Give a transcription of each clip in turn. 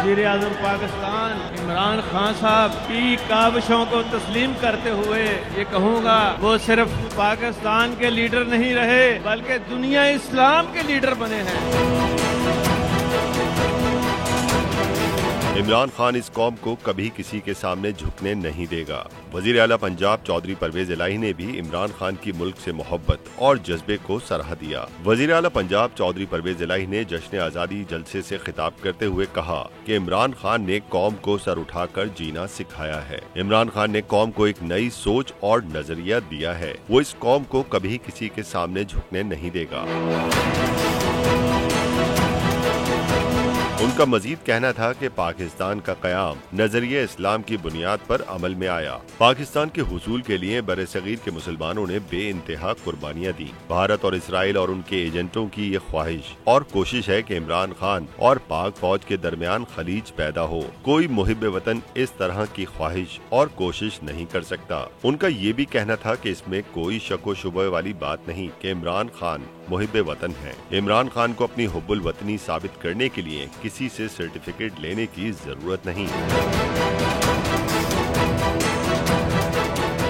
वजीर आज़म पाकिस्तान इमरान खान साहब की काविशों को तस्लीम करते हुए ये कहूँगा, वो सिर्फ पाकिस्तान के लीडर नहीं रहे बल्कि दुनिया इस्लाम के लीडर बने हैं। इमरान खान इस कौम को कभी किसी के सामने झुकने नहीं देगा। वजीर आला पंजाब चौधरी परवेज इलाही ने भी इमरान खान की मुल्क से मोहब्बत और जज्बे को सराहा दिया। वजीर आला पंजाब चौधरी परवेज इलाही ने जश्न आज़ादी जलसे से खिताब करते हुए कहा कि इमरान खान ने कौम को सर उठाकर जीना सिखाया है। इमरान खान ने कौम को एक नई सोच और नजरिया दिया है। वो इस कौम को कभी किसी के सामने झुकने नहीं देगा। उनका मजीद कहना था कि पाकिस्तान का क़याम नजरिए इस्लाम की बुनियाद पर अमल में आया। पाकिस्तान के हुसूल के लिए बरसगीर के मुसलमानों ने बेइंतहा कुर्बानियां दी। भारत और इसराइल और उनके एजेंटों की ये ख्वाहिश और कोशिश है कि इमरान खान और पाक फौज के दरमियान खलीज पैदा हो। कोई मुहिब वतन इस तरह की ख्वाहिश और कोशिश नहीं कर सकता। उनका ये भी कहना था कि इसमें कोई शक व शुबे वाली बात नहीं कि इमरान खान मुहिब वतन है। इमरान खान को अपनी हुब्बुल वतनी साबित करने के लिए किसी से सर्टिफिकेट लेने की जरूरत नहीं।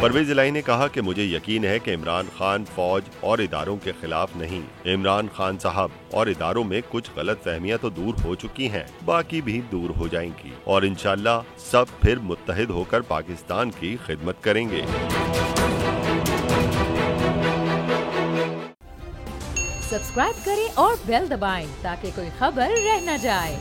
परवेज इलाही ने कहा कि मुझे यकीन है कि इमरान खान फौज और इदारों के खिलाफ नहीं। इमरान खान साहब और इदारों में कुछ गलत फहमियां तो दूर हो चुकी हैं, बाकी भी दूर हो जाएंगी और इंशाअल्लाह सब फिर मुत्तहिद होकर पाकिस्तान की खिदमत करेंगे। सब्सक्राइब करें और बेल दबाएं ताकि कोई खबर रह न जाए।